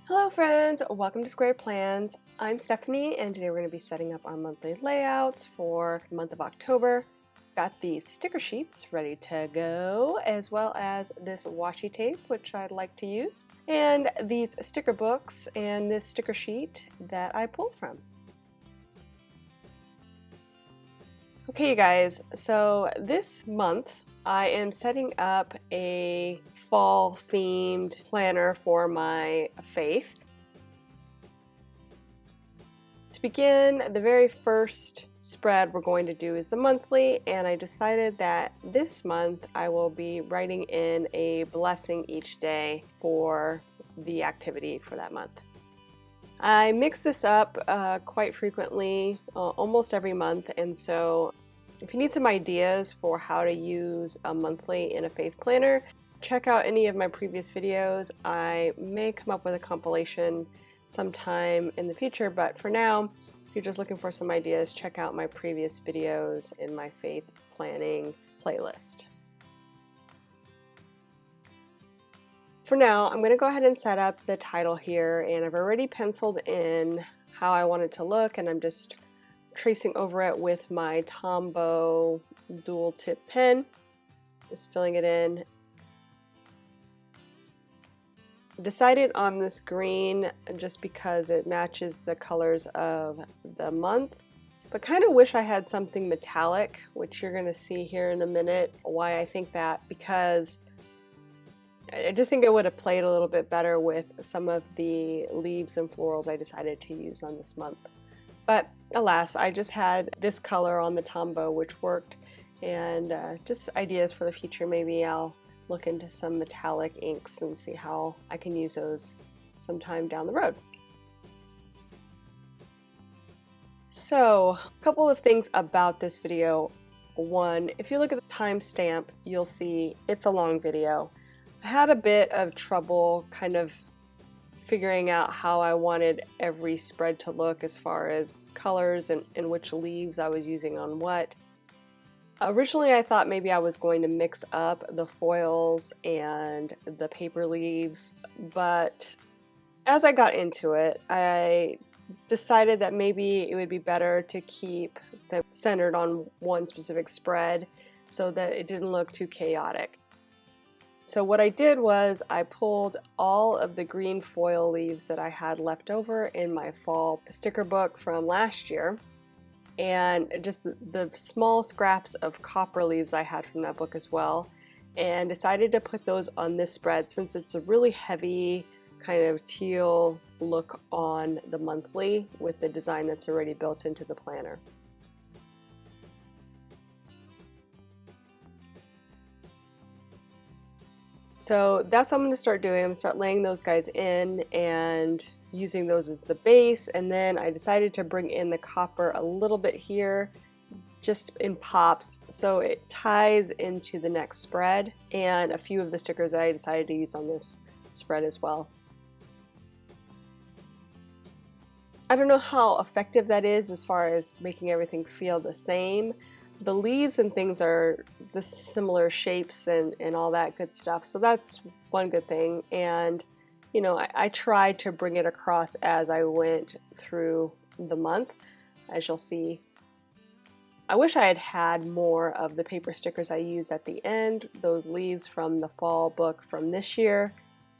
Hello friends, welcome to Squared Plans. I'm Stephanie and today we're going to be setting up our monthly layouts for the month of October. Got these sticker sheets ready to go, as well as this washi tape which I'd like to use, and these sticker books and this sticker sheet that I pulled from. Okay you guys, so this month I am setting up a fall themed planner for my faith. To begin, the very first spread we're going to do is the monthly, and I decided that this month I will be writing in a blessing each day for the activity for that month. I mix this up quite frequently, almost every month, and so if you need some ideas for how to use a monthly in a faith planner, check out any of my previous videos. I may come up with a compilation sometime in the future, but for now, if you're just looking for some ideas, check out my previous videos in my faith planning playlist. For now, I'm going to go ahead and set up the title here, and I've already penciled in how I want it to look, and I'm just tracing over it with my Tombow dual tip pen, just filling it in. Decided on this green just because it matches the colors of the month, but kind of wish I had something metallic, which you're going to see here in a minute why I think that, because I just think it would have played a little bit better with some of the leaves and florals I decided to use on this month. But alas, I just had this color on the Tombow which worked, and just ideas for the future. Maybe I'll look into some metallic inks and see how I can use those sometime down the road. So, a couple of things about this video. One, if you look at the timestamp, you'll see it's a long video. I had a bit of trouble kind of figuring out how I wanted every spread to look as far as colors and which leaves I was using on what. Originally I thought maybe I was going to mix up the foils and the paper leaves, but as I got into it, I decided that maybe it would be better to keep them centered on one specific spread so that it didn't look too chaotic. So what I did was I pulled all of the green foil leaves that I had left over in my fall sticker book from last year, and just the small scraps of copper leaves I had from that book as well, and decided to put those on this spread since it's a really heavy kind of teal look on the monthly with the design that's already built into the planner. So that's what I'm going to start doing. I'm going to start laying those guys in and using those as the base, and then I decided to bring in the copper a little bit here, just in pops, so it ties into the next spread, and a few of the stickers that I decided to use on this spread as well. I don't know how effective that is as far as making everything feel the same. The leaves and things are the similar shapes and all that good stuff, so that's one good thing. And you know, I tried to bring it across as I went through the month, as you'll see. I wish I had had more of the paper stickers I used at the end, those leaves from the fall book from this year.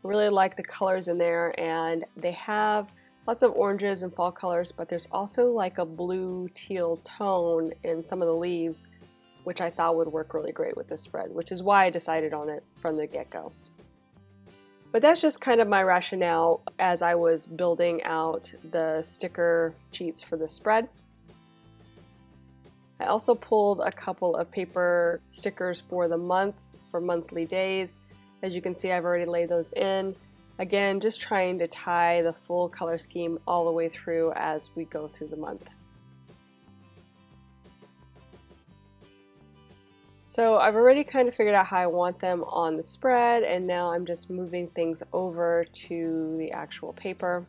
I really like the colors in there, and they have lots of oranges and fall colors, but there's also like a blue teal tone in some of the leaves, which I thought would work really great with this spread, which is why I decided on it from the get-go. But that's just kind of my rationale as I was building out the sticker sheets for the spread. I also pulled a couple of paper stickers for the month, for monthly days. As you can see, I've already laid those in. Again, just trying to tie the full color scheme all the way through as we go through the month. So I've already kind of figured out how I want them on the spread, and now I'm just moving things over to the actual paper.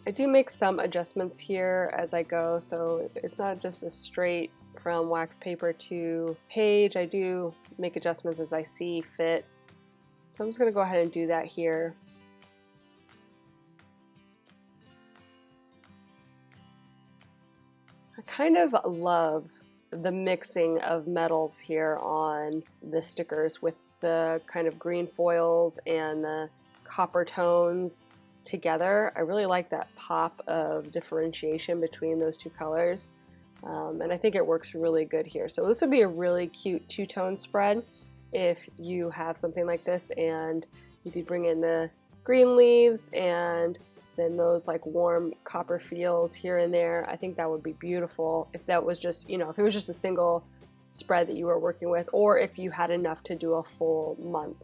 I do make some adjustments here as I go, so it's not just a straight from wax paper to page. I do make adjustments as I see fit. So I'm just going to go ahead and do that here. kind of love the mixing of metals here on the stickers with the kind of green foils and the copper tones together. I really like that pop of differentiation between those two colors, and I think it works really good here. So this would be a really cute two-tone spread if you have something like this, and you could bring in the green leaves and then those like warm copper feels here and there. I think that would be beautiful if that was just, you know, if it was just a single spread that you were working with, or if you had enough to do a full month.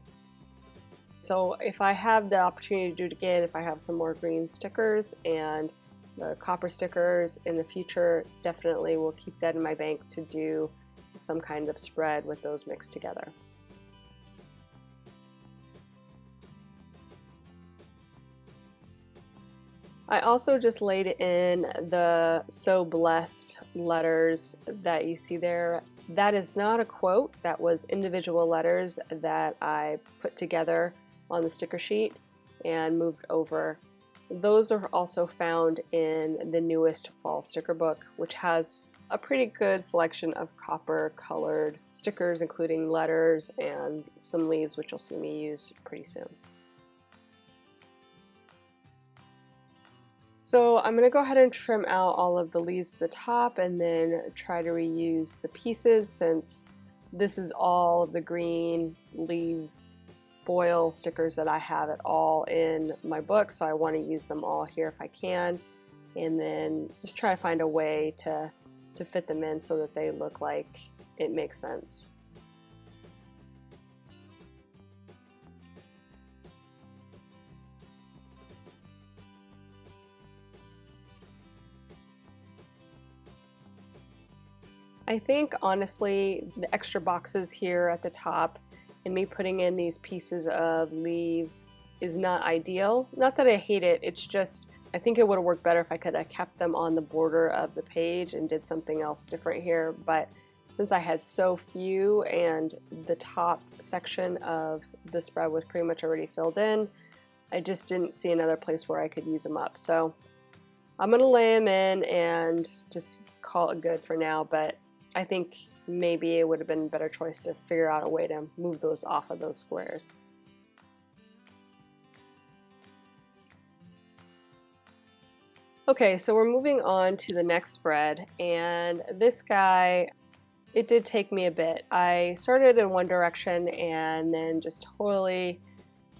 So if I have the opportunity to do it again, if I have some more green stickers and the copper stickers in the future, definitely will keep that in my bank to do some kind of spread with those mixed together. I also just laid in the "So Blessed" letters that you see there. That is not a quote, that was individual letters that I put together on the sticker sheet and moved over. Those are also found in the newest fall sticker book, which has a pretty good selection of copper colored stickers, including letters and some leaves, which you'll see me use pretty soon. So I'm going to go ahead and trim out all of the leaves at the top and then try to reuse the pieces, since this is all of the green leaves foil stickers that I have it all in my book, so I want to use them all here if I can, and then just try to find a way to fit them in so that they look like it makes sense. I think honestly the extra boxes here at the top and me putting in these pieces of leaves is not ideal. Not that I hate it, it's just I think it would have worked better if I could have kept them on the border of the page and did something else different here, but since I had so few and the top section of the spread was pretty much already filled in, I just didn't see another place where I could use them up. So I'm going to lay them in and just call it good for now, but I think maybe it would have been a better choice to figure out a way to move those off of those squares. Okay, so we're moving on to the next spread, and this guy, it did take me a bit. I started in one direction and then just totally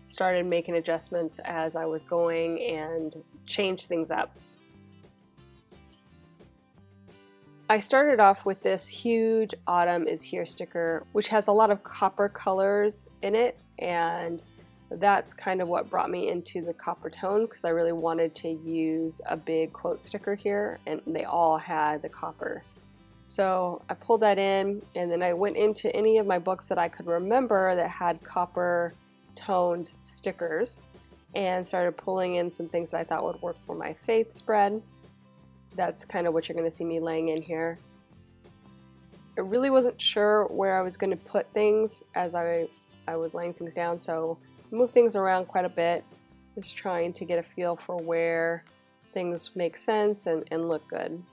started making adjustments as I was going and changed things up. I started off with this huge "Autumn is Here" sticker, which has a lot of copper colors in it, and that's kind of what brought me into the copper tone, because I really wanted to use a big quote sticker here, and they all had the copper. So I pulled that in, and then I went into any of my books that I could remember that had copper toned stickers and started pulling in some things that I thought would work for my faith spread. That's kind of what you're going to see me laying in here. I really wasn't sure where I was going to put things as I was laying things down, so I moved things around quite a bit, just trying to get a feel for where things make sense and look good.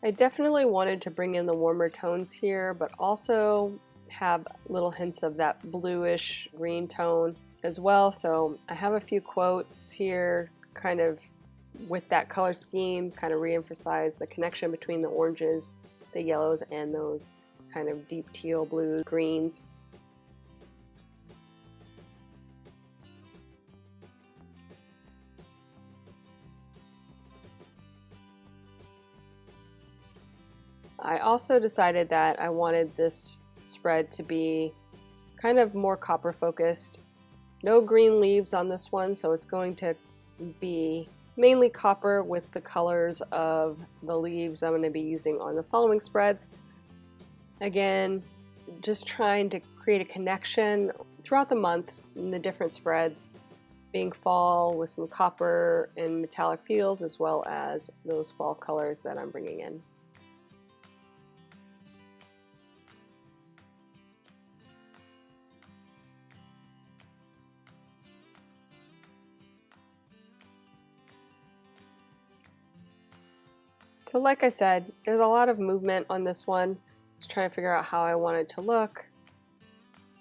I definitely wanted to bring in the warmer tones here, but also have little hints of that bluish green tone as well. So I have a few quotes here kind of with that color scheme, kind of re-emphasize the connection between the oranges, the yellows, and those kind of deep teal, blue, greens. I also decided that I wanted this spread to be kind of more copper focused. No green leaves on this one, so it's going to be mainly copper with the colors of the leaves I'm going to be using on the following spreads. Again, just trying to create a connection throughout the month in the different spreads being fall with some copper and metallic feels, as well as those fall colors that I'm bringing in. So like I said, there's a lot of movement on this one. Just trying to figure out how I want it to look.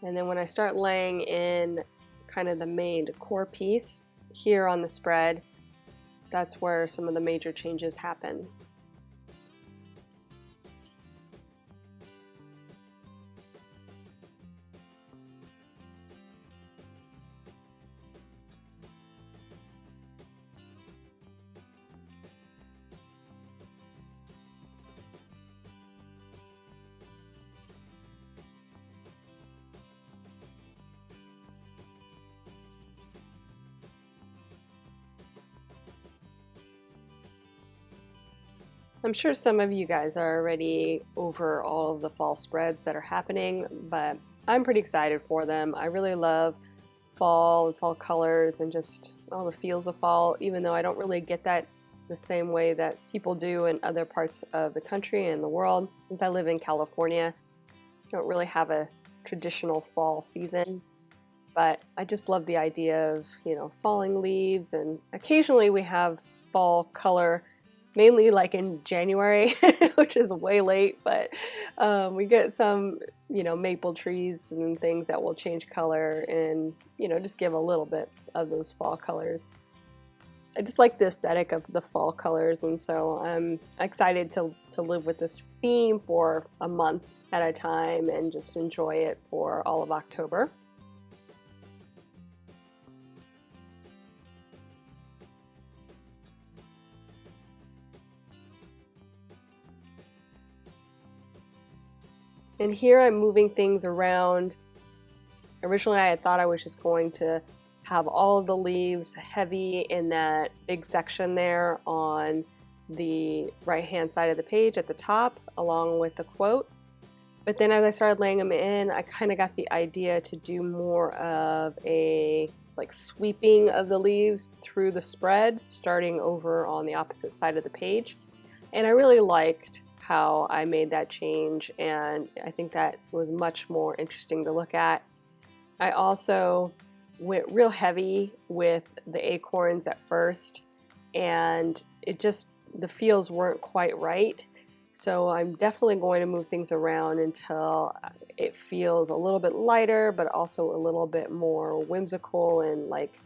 And then when I start laying in kind of the main core piece here on the spread, that's where some of the major changes happen. I'm sure some of you guys are already over all of the fall spreads that are happening, but I'm pretty excited for them. I really love fall and fall colors and just all the feels of fall, even though I don't really get that the same way that people do in other parts of the country and the world. Since I live in California, I don't really have a traditional fall season, but I just love the idea of, falling leaves, and occasionally we have fall color, mainly like in January, which is way late, but we get some, maple trees and things that will change color and, just give a little bit of those fall colors. I just like the aesthetic of the fall colors, and so I'm excited to live with this theme for a month at a time and just enjoy it for all of October. And here I'm moving things around. Originally I had thought I was just going to have all of the leaves heavy in that big section there on the right-hand side of the page at the top, along with the quote. But then as I started laying them in, I kind of got the idea to do more of a sweeping of the leaves through the spread, starting over on the opposite side of the page. And I really liked how I made that change, and I think that was much more interesting to look at. I also went real heavy with the acorns at first, and the feels weren't quite right. So I'm definitely going to move things around until it feels a little bit lighter, but also a little bit more whimsical and like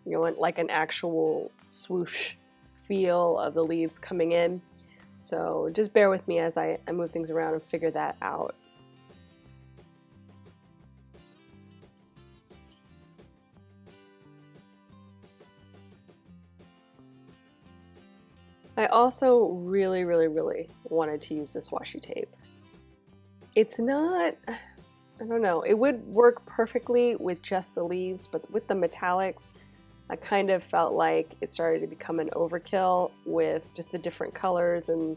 an actual swoosh feel of the leaves coming in. So just bear with me as I move things around and figure that out. I also really, really, really wanted to use this washi tape. It's not, I don't know, it would work perfectly with just the leaves, but with the metallics, I kind of felt like it started to become an overkill with just the different colors and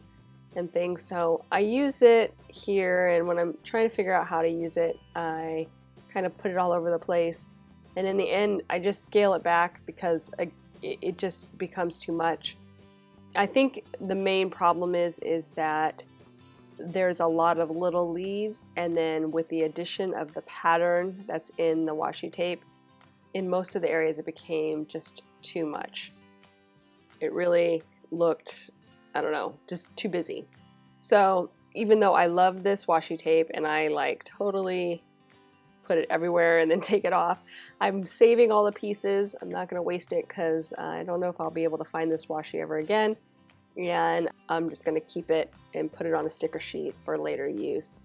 things. So I use it here, and when I'm trying to figure out how to use it, I kind of put it all over the place. And in the end, I just scale it back because it just becomes too much. I think the main problem is that there's a lot of little leaves, and then with the addition of the pattern that's in the washi tape, in most of the areas it became just too much. It really looked, I don't know, just too busy. So even though I love this washi tape and I totally put it everywhere and then take it off, I'm saving all the pieces. I'm not going to waste it because I don't know if I'll be able to find this washi ever again. And I'm just going to keep it and put it on a sticker sheet for later use.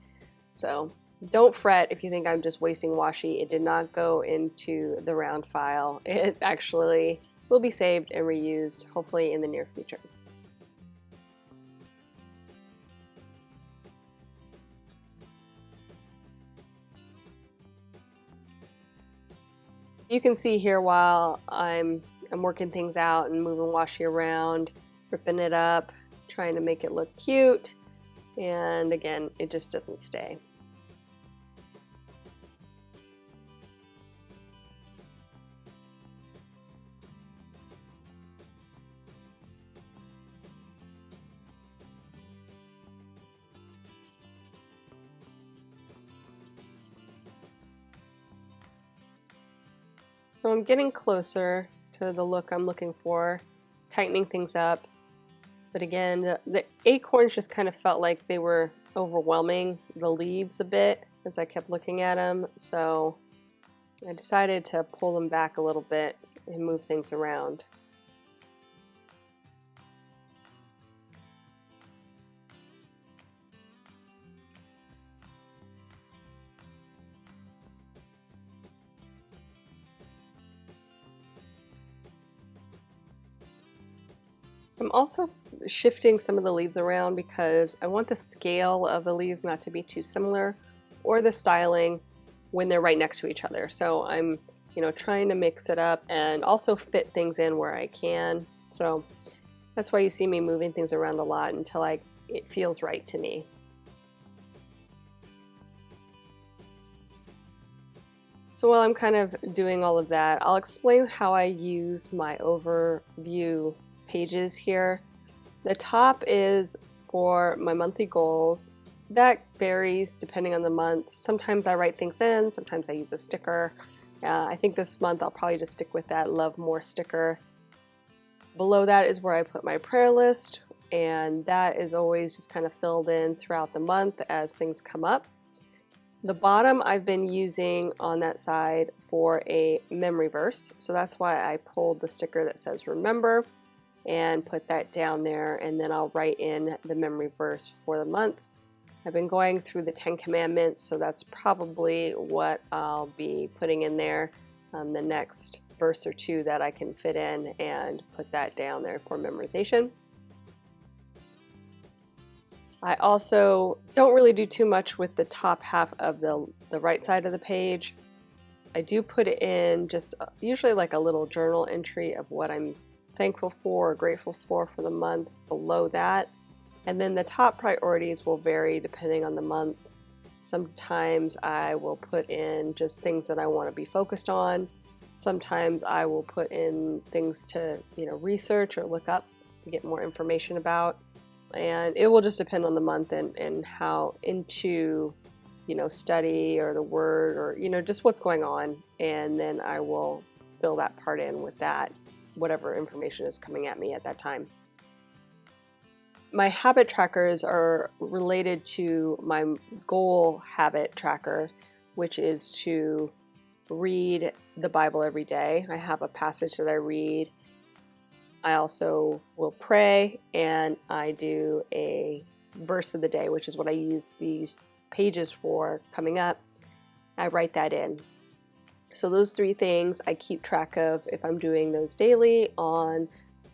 So don't fret if you think I'm just wasting washi. It did not go into the round file. It actually will be saved and reused, hopefully in the near future. You can see here while I'm working things out and moving washi around, ripping it up, trying to make it look cute, and again, it just doesn't stay. So I'm getting closer to the look I'm looking for, tightening things up. But again, the acorns just kind of felt like they were overwhelming the leaves a bit as I kept looking at them. So I decided to pull them back a little bit and move things around. I'm also shifting some of the leaves around because I want the scale of the leaves not to be too similar, or the styling when they're right next to each other. So I'm, trying to mix it up and also fit things in where I can. So that's why you see me moving things around a lot until it feels right to me. So while I'm kind of doing all of that, I'll explain how I use my overview pages here. The top is for my monthly goals. That varies depending on the month. Sometimes I write things in, sometimes I use a sticker. I think this month I'll probably just stick with that Love More sticker. Below that is where I put my prayer list, and that is always just kind of filled in throughout the month as things come up. The bottom I've been using on that side for a memory verse, so that's why I pulled the sticker that says remember and put that down there, and then I'll write in the memory verse for the month. I've been going through the 10 Commandments, so that's probably what I'll be putting in there, the next verse or two that I can fit in, and put that down there for memorization. I also don't really do too much with the top half of the right side of the page. I do put it in just usually like a little journal entry of what I'm thankful for or grateful for the month below that. And then the top priorities will vary depending on the month. Sometimes I will put in just things that I want to be focused on. Sometimes I will put in things to, research or look up to get more information about. And it will just depend on the month and how into, study or the word or, just what's going on. And then I will fill that part in with that, whatever information is coming at me at that time. My habit trackers are related to my goal habit tracker, which is to read the Bible every day. I have a passage that I read. I also will pray, and I do a verse of the day, which is what I use these pages for coming up. I write that in. So those three things I keep track of if I'm doing those daily on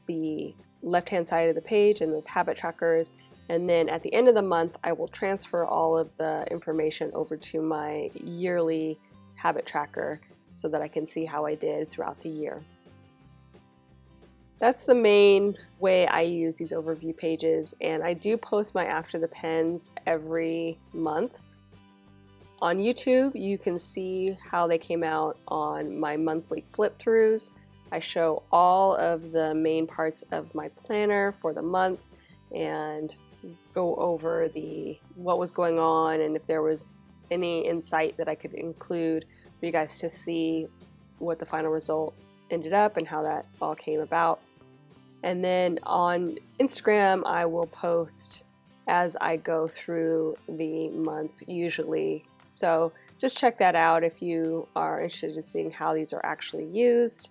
the left-hand side of the page and those habit trackers. And then at the end of the month, I will transfer all of the information over to my yearly habit tracker so that I can see how I did throughout the year. That's the main way I use these overview pages, and I do post my After the Pens every month. On YouTube, you can see how they came out on my monthly flip-throughs. I show all of the main parts of my planner for the month and go over what was going on and if there was any insight that I could include for you guys to see what the final result ended up and how that all came about. And then on Instagram, I will post as I go through the month usually. So just check that out if you are interested in seeing how these are actually used.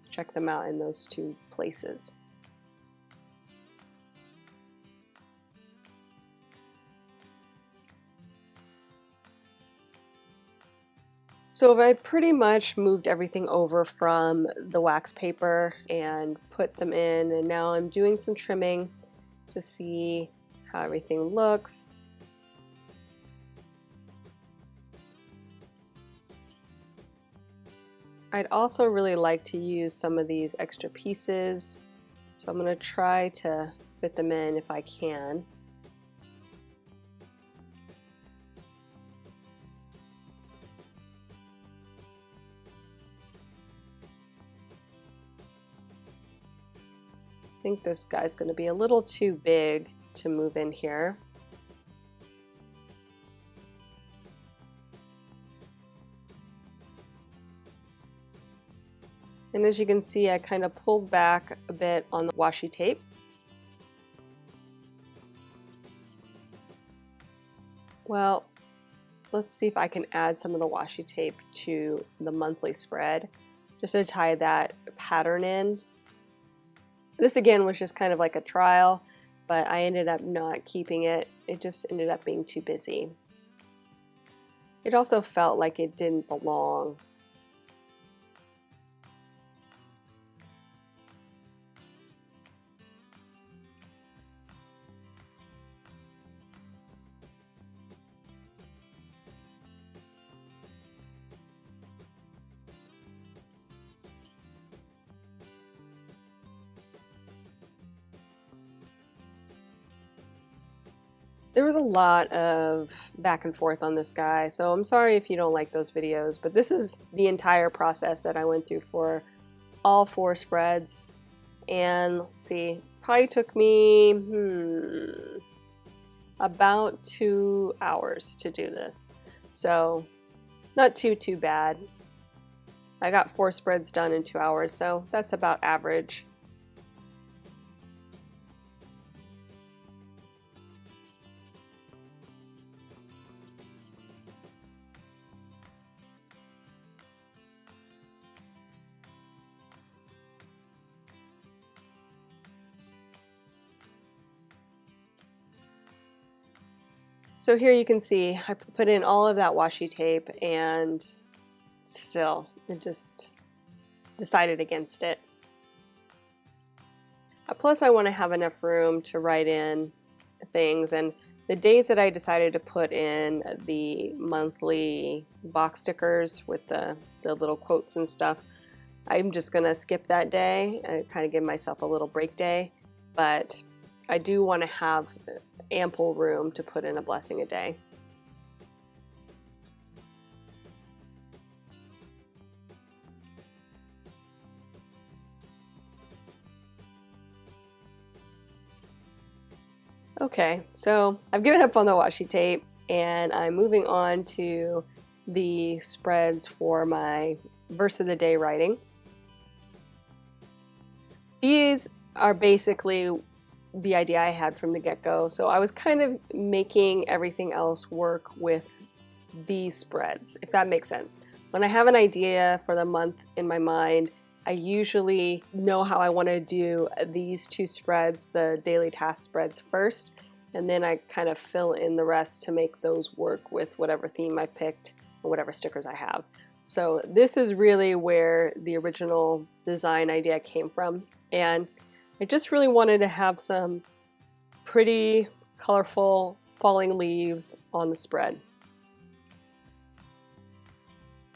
Check them out in those two places. So I pretty much moved everything over from the wax paper and put them in, and now I'm doing some trimming to see how everything looks. I'd also really like to use some of these extra pieces, so I'm going to try to fit them in if I can. I think this guy's going to be a little too big to move in here. And as you can see, I kind of pulled back a bit on the washi tape. Well, let's see if I can add some of the washi tape to the monthly spread, just to tie that pattern in. This again was just kind of like a trial, but I ended up not keeping it. It just ended up being too busy. It also felt like it didn't belong. There was a lot of back and forth on this guy, so I'm sorry if you don't like those videos, but this is the entire process that I went through for all 4 spreads. And let's see, probably took me about 2 hours to do this, so not too bad. I got 4 spreads done in 2 hours, so that's about average. So here you can see I put in all of that washi tape and still it just decided against it. Plus I want to have enough room to write in things, and the days that I decided to put in the monthly box stickers with the little quotes and stuff, I'm just gonna skip that day and kind of give myself a little break day, but I do want to have ample room to put in a blessing a day. Okay, so I've given up on the washi tape and I'm moving on to the spreads for my verse of the day writing. These are basically the idea I had from the get-go, so I was kind of making everything else work with these spreads, if that makes sense. When I have an idea for the month in my mind, I usually know how I want to do these 2 spreads, the daily task spreads first, and then I kind of fill in the rest to make those work with whatever theme I picked or whatever stickers I have. So this is really where the original design idea came from, and I just really wanted to have some pretty colorful falling leaves on the spread.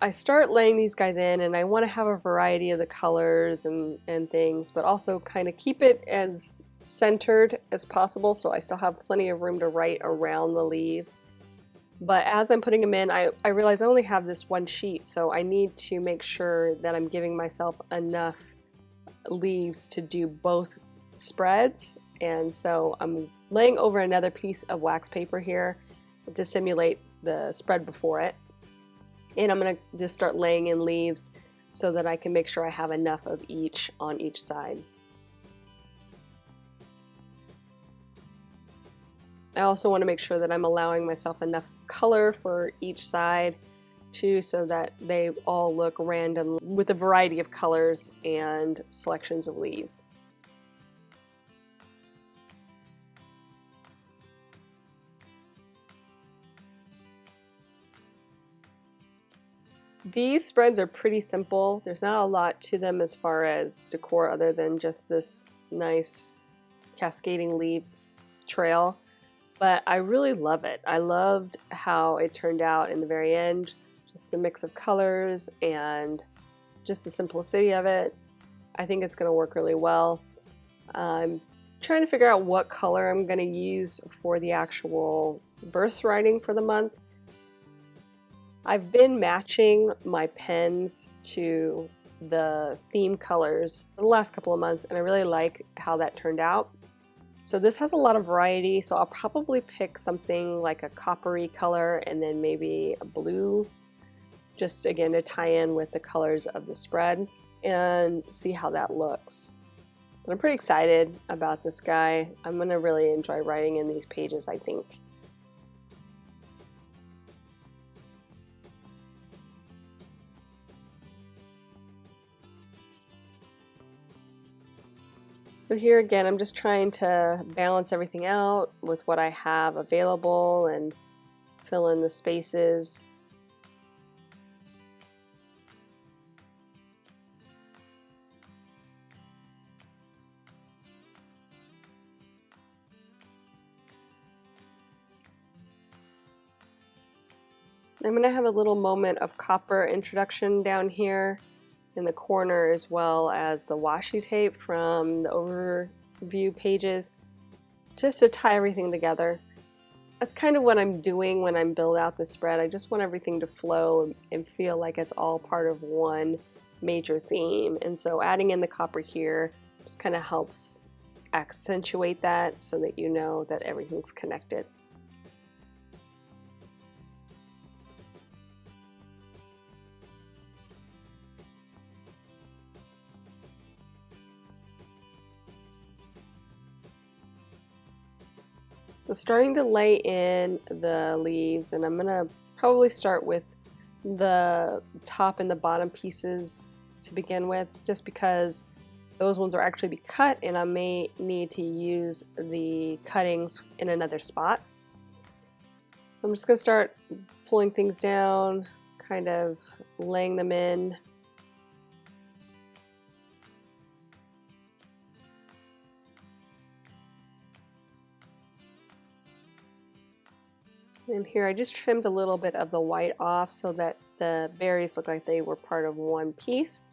I start laying these guys in and I want to have a variety of the colors and things, but also kind of keep it as centered as possible so I still have plenty of room to write around the leaves. But as I'm putting them in, I realize I only have this 1 sheet, so I need to make sure that I'm giving myself enough leaves to do both spreads, and so I'm laying over another piece of wax paper here to simulate the spread before it, and I'm going to just start laying in leaves so that I can make sure I have enough of each on each side. I also want to make sure that I'm allowing myself enough color for each side too, so that they all look random with a variety of colors and selections of leaves. These spreads are pretty simple. There's not a lot to them as far as decor other than just this nice cascading leaf trail, but I really love it. I loved how it turned out in the very end. Just the mix of colors and just the simplicity of it. I think it's going to work really well. I'm trying to figure out what color I'm going to use for the actual verse writing for the month. I've been matching my pens to the theme colors for the last couple of months, and I really like how that turned out. So this has a lot of variety, so I'll probably pick something like a coppery color and then maybe a blue, just again to tie in with the colors of the spread. and see how that looks. But I'm pretty excited about this guy. I'm gonna really enjoy writing in these pages, I think. So here again, I'm just trying to balance everything out with what I have available and fill in the spaces. I'm going to have a little moment of copper introduction down here in the corner, as well as the washi tape from the overview pages, just to tie everything together. That's kind of what I'm doing when I'm building out the spread. I just want everything to flow and feel like it's all part of one major theme. And so adding in the copper here just kind of helps accentuate that so that you know that everything's connected. So starting to lay in the leaves, and I'm gonna probably start with the top and the bottom pieces to begin with, just because those ones are actually be cut and I may need to use the cuttings in another spot. So I'm just gonna start pulling things down, kind of laying them in. And here I just trimmed a little bit of the white off so that the berries look like they were part of one piece.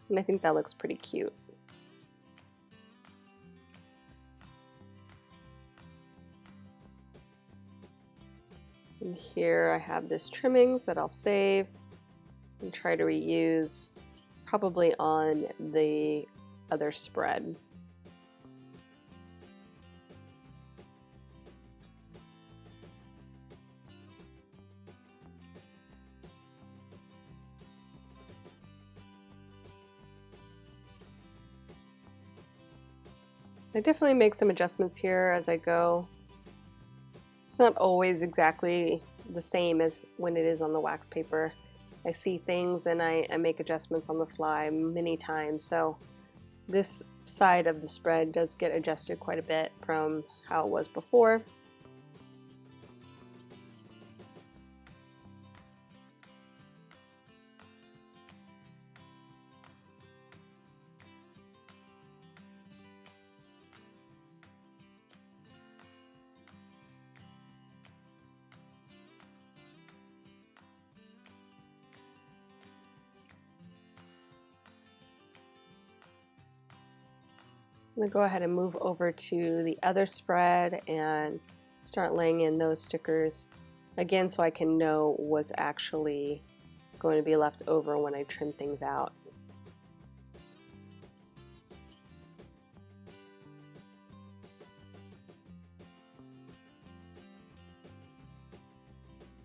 And I think that looks pretty cute. And here I have this trimmings that I'll save and try to reuse probably on the other spread. I definitely make some adjustments here as I go. It's not always exactly the same as when it is on the wax paper. I see things and I make adjustments on the fly many times, so this side of the spread does get adjusted quite a bit from how it was before. I'm going to go ahead and move over to the other spread and start laying in those stickers again so I can know what's actually going to be left over when I trim things out.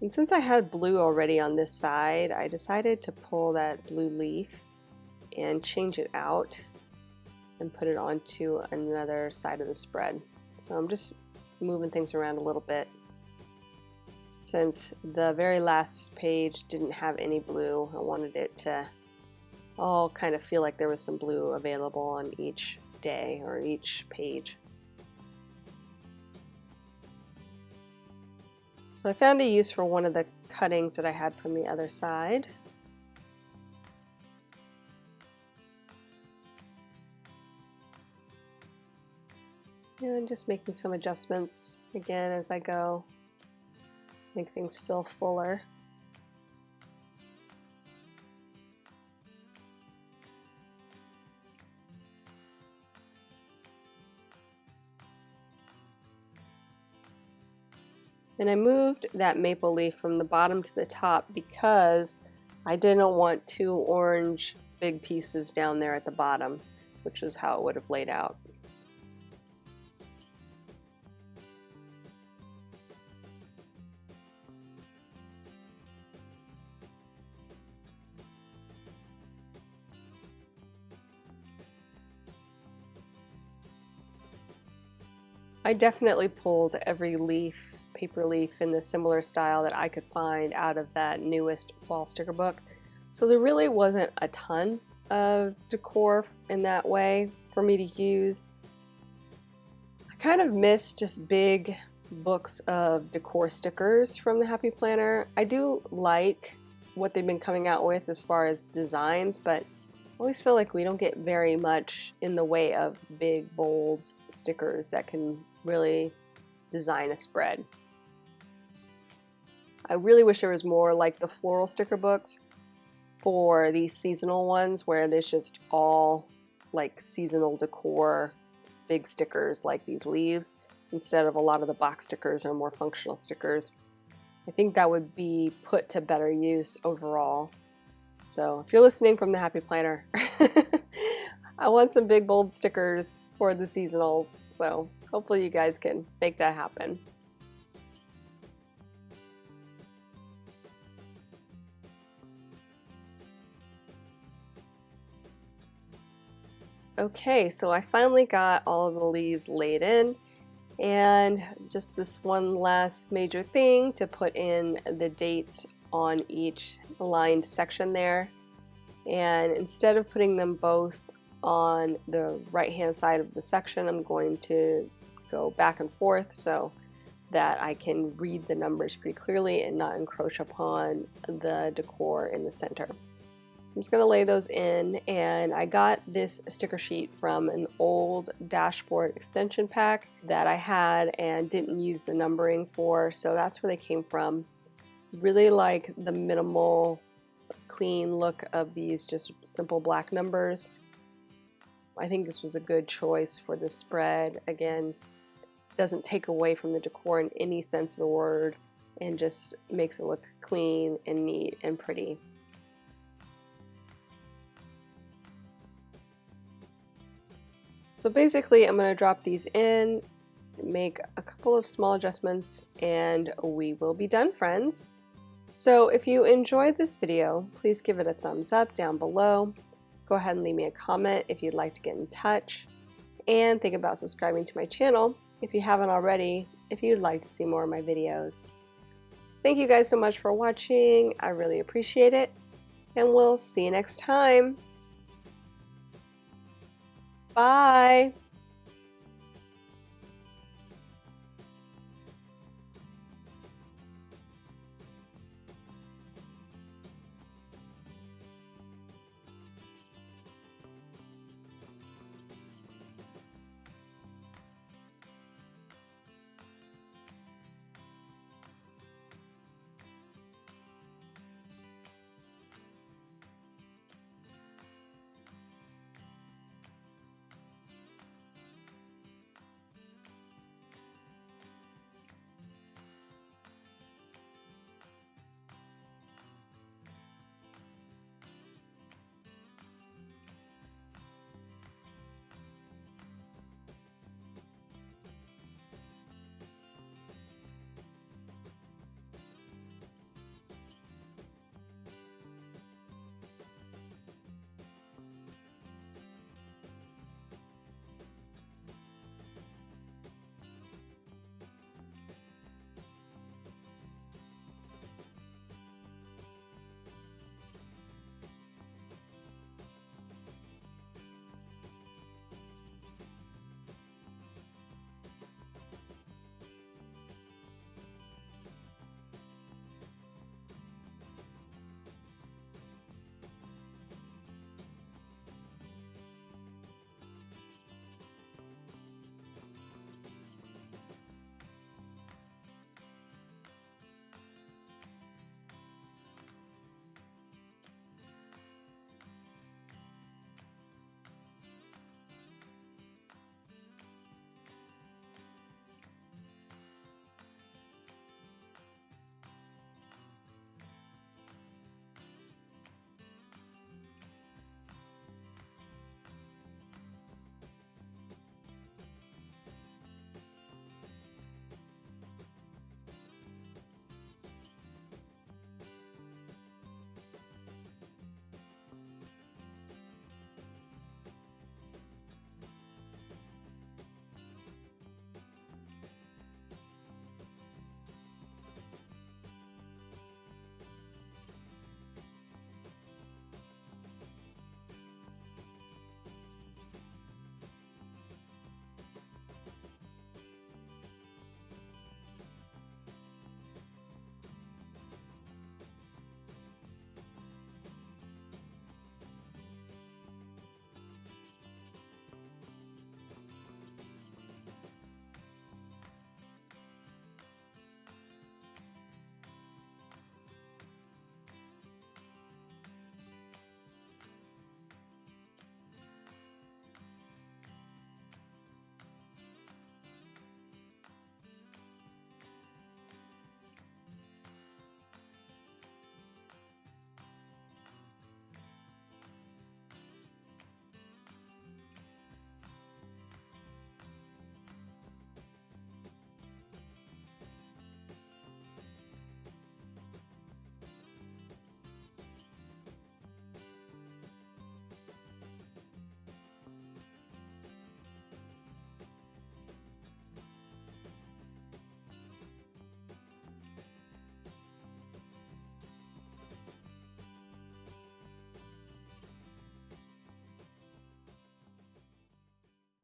And since I had blue already on this side, I decided to pull that blue leaf and change it out and put it onto another side of the spread. So I'm just moving things around a little bit. Since the very last page didn't have any blue, I wanted it to all kind of feel like there was some blue available on each day or each page. So I found a use for one of the cuttings that I had from the other side. And just making some adjustments again as I go, make things feel fuller. And I moved that maple leaf from the bottom to the top because I didn't want two orange big pieces down there at the bottom, which is how it would have laid out. I definitely pulled every leaf, paper leaf in the similar style that I could find out of that newest fall sticker book. So there really wasn't a ton of decor in that way for me to use. I kind of miss just big books of decor stickers from the Happy Planner. I do like what they've been coming out with as far as designs, but I always feel like we don't get very much in the way of big, bold stickers that can really design a spread. I really wish there was more like the floral sticker books for these seasonal ones where there's just all like seasonal decor, big stickers like these leaves, instead of a lot of the box stickers or more functional stickers. I think that would be put to better use overall. So if you're listening from the Happy Planner, I want some big bold stickers for the seasonals. So hopefully you guys can make that happen. Okay, so I finally got all of the leaves laid in, and just this one last major thing to put in the dates on each lined section there. And instead of putting them both on the right hand side of the section, I'm going to go back and forth so that I can read the numbers pretty clearly and not encroach upon the decor in the center. So I'm just going to lay those in, and I got this sticker sheet from an old dashboard extension pack that I had and didn't use the numbering for, so that's where they came from. Really like the minimal, clean look of these just simple black numbers. I think this was a good choice for this spread. Again, doesn't take away from the decor in any sense of the word and just makes it look clean and neat and pretty. So basically I'm going to drop these in, make a couple of small adjustments, and we will be done, friends. So if you enjoyed this video, please give it a thumbs up down below. Go ahead and leave me a comment if you'd like to get in touch, and think about subscribing to my channel if you haven't already, if you'd like to see more of my videos. Thank you guys so much for watching. I really appreciate it, and we'll see you next time. Bye!